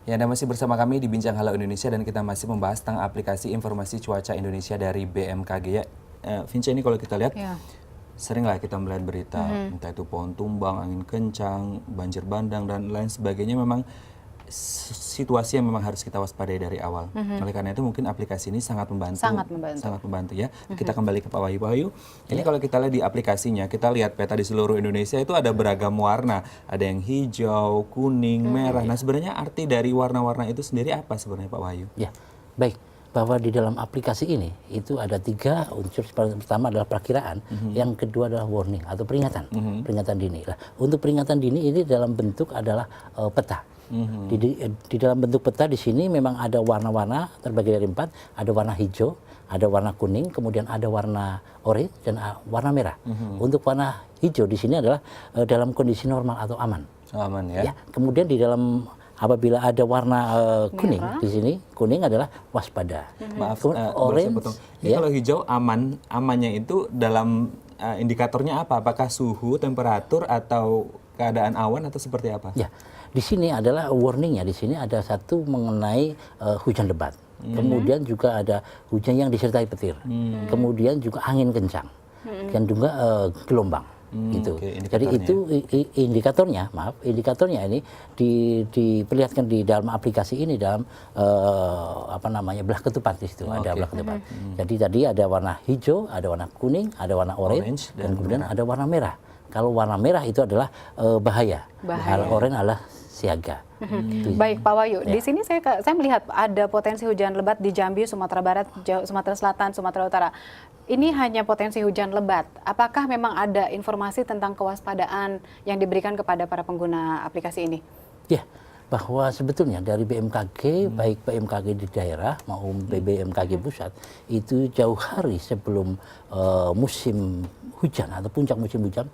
Ya, Anda masih bersama kami di Bincang Halo Indonesia dan kita masih membahas tentang aplikasi informasi cuaca Indonesia dari BMKG ya. Vince, ini kalau kita lihat, sering lah kita melihat berita, entah itu pohon tumbang, angin kencang, banjir bandang, dan lain sebagainya. Memang situasi yang memang harus kita waspadai dari awal. Oleh karena itu mungkin aplikasi ini sangat membantu. Sangat membantu ya. Kita kembali ke Pak Wahyu. Pak Wahyu, ini kalau kita lihat di aplikasinya, kita lihat peta di seluruh Indonesia itu ada beragam warna. Ada yang hijau, kuning, merah. Nah, sebenarnya arti dari warna-warna itu sendiri apa sebenarnya Pak Wahyu? Ya, baik. Bahwa di dalam aplikasi ini itu ada 3 unsur. Pertama adalah perakiraan, yang kedua adalah warning atau peringatan, peringatan dini. Nah, untuk peringatan dini ini dalam bentuk adalah peta. Di dalam bentuk peta di sini memang ada warna-warna terbagi dari 4, ada warna hijau, ada warna kuning, kemudian ada warna oranye dan warna merah. Untuk warna hijau di sini adalah dalam kondisi normal atau aman. Aman ya. Kemudian di dalam apabila ada warna kuning di sini, kuning adalah waspada. Maaf, boleh saya potong. Ini kalau hijau aman, amannya itu dalam indikatornya apa? Apakah suhu, temperatur, atau keadaan awan, atau seperti apa? Ya, di sini adalah warningnya. Di sini ada satu mengenai hujan lebat. Kemudian juga ada hujan yang disertai petir. Kemudian juga angin kencang. Dan juga gelombang. Gitu. Jadi itu indikatornya, indikatornya ini diperlihatkan di dalam aplikasi ini dalam belah ketupat di situ. Ada belah ketupat. Jadi tadi ada warna hijau, ada warna kuning, ada warna orange dan kemudian ada warna merah. Kalau warna merah itu adalah bahaya. Kalau oranye adalah siaga. Baik Pak Wahyu, di sini saya melihat ada potensi hujan lebat di Jambi, Sumatera Barat, Sumatera Selatan, Sumatera Utara. Ini hanya potensi hujan lebat. Apakah memang ada informasi tentang kewaspadaan yang diberikan kepada para pengguna aplikasi ini? Ya, bahwa sebetulnya dari BMKG, baik BMKG di daerah maupun BMKG pusat, itu jauh hari sebelum musim hujan atau puncak musim hujan,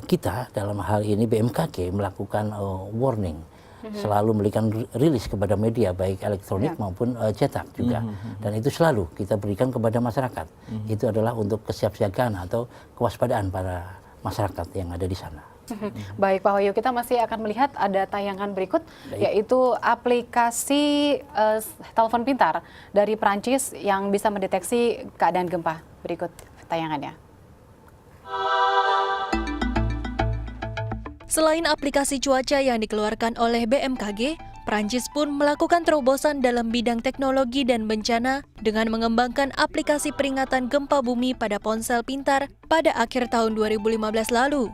kita dalam hal ini BMKG melakukan warning, selalu memberikan rilis kepada media baik elektronik maupun cetak juga, dan itu selalu kita berikan kepada masyarakat. Itu adalah untuk kesiapsiagaan atau kewaspadaan para masyarakat yang ada di sana. Baik Pak Wahyu, kita masih akan melihat ada tayangan berikut, yaitu aplikasi telepon pintar dari Prancis yang bisa mendeteksi keadaan gempa. Berikut tayangannya. Selain aplikasi cuaca yang dikeluarkan oleh BMKG, Prancis pun melakukan terobosan dalam bidang teknologi dan bencana dengan mengembangkan aplikasi peringatan gempa bumi pada ponsel pintar pada akhir tahun 2015 lalu.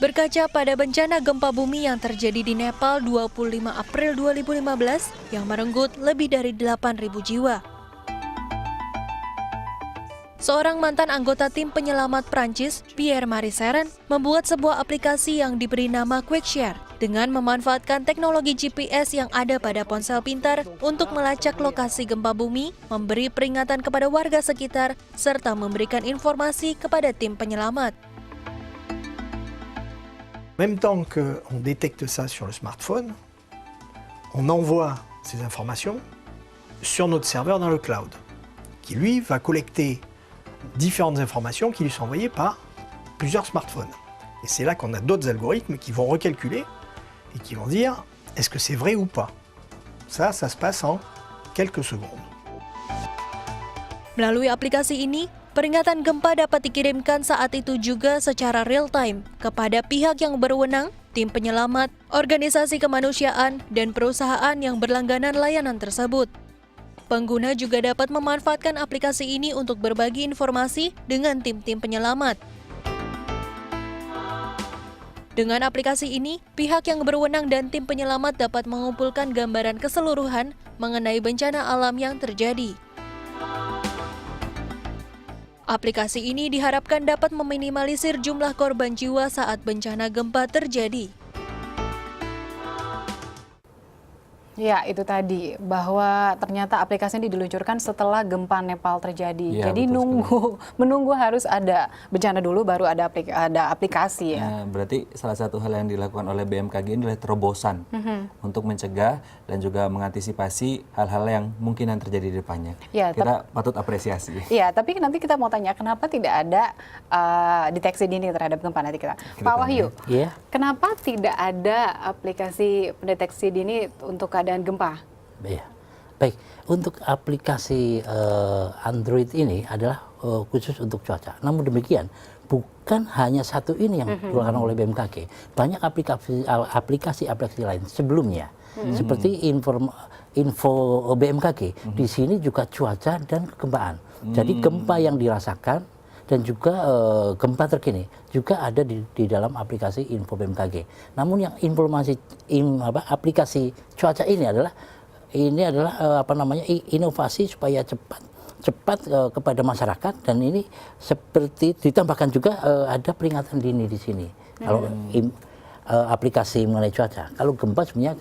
Berkaca pada bencana gempa bumi yang terjadi di Nepal 25 April 2015 yang merenggut lebih dari 8.000 jiwa. Seorang mantan anggota tim penyelamat Prancis, Pierre-Marie Seren, membuat sebuah aplikasi yang diberi nama QuickShare dengan memanfaatkan teknologi GPS yang ada pada ponsel pintar untuk melacak lokasi gempa bumi, memberi peringatan kepada warga sekitar, serta memberikan informasi kepada tim penyelamat. En même temps qu'on détecte ça sur le smartphone, on envoie ces informations sur notre serveur dans le cloud, qui lui va collecter différentes informations qui lui sont envoyées par plusieurs smartphones. Et c'est là qu'on a d'autres algorithmes qui vont recalculer et qui vont dire est-ce que c'est vrai ou pas. Ça se passe en quelques secondes. Melalui aplikasi ini, peringatan gempa dapat dikirimkan saat itu juga secara real-time kepada pihak yang berwenang, tim penyelamat, organisasi kemanusiaan, dan perusahaan yang berlangganan layanan tersebut. Pengguna juga dapat memanfaatkan aplikasi ini untuk berbagi informasi dengan tim-tim penyelamat. Dengan aplikasi ini, pihak yang berwenang dan tim penyelamat dapat mengumpulkan gambaran keseluruhan mengenai bencana alam yang terjadi. Aplikasi ini diharapkan dapat meminimalisir jumlah korban jiwa saat bencana gempa terjadi. Ya, itu tadi, bahwa ternyata aplikasi ini diluncurkan setelah gempa Nepal terjadi. Ya, jadi menunggu harus ada bencana dulu baru ada aplikasi ya. Berarti salah satu hal yang dilakukan oleh BMKG ini adalah terobosan untuk mencegah dan juga mengantisipasi hal-hal yang mungkinan terjadi di depannya. Ya, kita patut apresiasi. Iya, tapi nanti kita mau tanya kenapa tidak ada deteksi dini terhadap gempa nanti kita. Pak Wahyu, kenapa tidak ada aplikasi pendeteksi dini untuk keadaan gempa? Iya. Baik, untuk aplikasi Android ini adalah khusus untuk cuaca. Namun demikian, bukan hanya satu ini yang dikeluarkan oleh BMKG. Banyak aplikasi lain sebelumnya. Seperti info BMKG. Di sini juga cuaca dan kegempaan. Jadi gempa yang dirasakan dan juga gempa terkini juga ada di dalam aplikasi info BMKG. Namun yang aplikasi cuaca ini adalah inovasi supaya cepat kepada masyarakat, dan ini seperti ditambahkan juga ada peringatan dini di sini. Kalau aplikasi mengenai cuaca, kalau gempa sebenarnya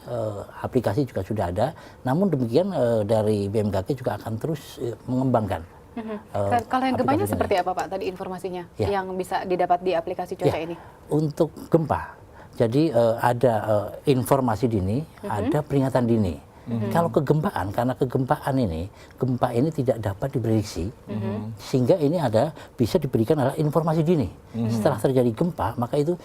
aplikasi juga sudah ada. Namun demikian dari BMKG juga akan terus mengembangkan. Kalau yang gempanya seperti apa Pak tadi informasinya yang bisa didapat di aplikasi cuaca ini? Untuk gempa, jadi ada informasi dini, ada peringatan dini. Kalau kegempaan, karena gempa ini tidak dapat diprediksi, sehingga ini bisa diberikan adalah informasi dini. Setelah terjadi gempa, maka itu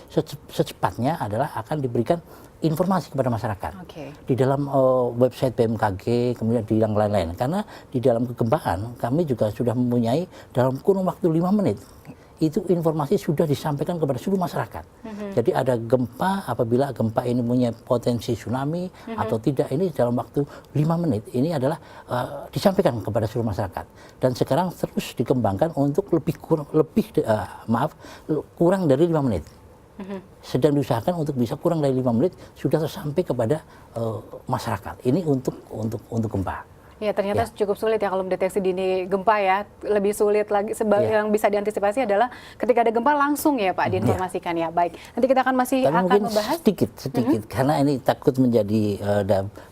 secepatnya adalah akan diberikan informasi kepada masyarakat. Di dalam website BMKG, kemudian di yang lain-lain. Karena di dalam kegempaan, kami juga sudah mempunyai dalam kurun waktu 5 menit, itu informasi sudah disampaikan kepada seluruh masyarakat. Jadi ada gempa, apabila gempa ini punya potensi tsunami atau tidak, ini dalam waktu 5 menit ini adalah disampaikan kepada seluruh masyarakat. Dan sekarang terus dikembangkan untuk kurang dari 5 menit. Sedang diusahakan untuk bisa kurang dari 5 menit sudah tersampai kepada masyarakat. Ini untuk gempa. Ya, ternyata cukup sulit ya kalau mendeteksi dini gempa ya. Lebih sulit lagi, yang bisa diantisipasi adalah ketika ada gempa langsung ya Pak diinformasikan ya. Baik, nanti kita akan membahas sedikit karena ini takut menjadi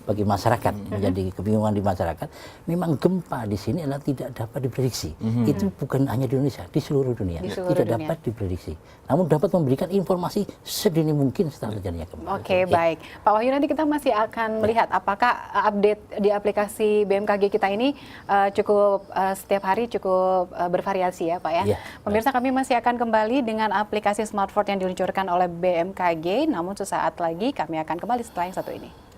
bagi masyarakat, menjadi kebingungan di masyarakat. Memang gempa di sini adalah tidak dapat diprediksi. Itu bukan hanya di Indonesia, di seluruh dunia. Dapat diprediksi. Namun dapat memberikan informasi sedini mungkin setelah terjadinya gempa. Oke, baik. Pak Wahyu, nanti kita masih akan melihat apakah update di aplikasi BMKG kita ini cukup setiap hari cukup bervariasi ya Pak ya. Pemirsa, kami masih akan kembali dengan aplikasi smartphone yang diluncurkan oleh BMKG, namun sesaat lagi kami akan kembali setelah yang satu ini.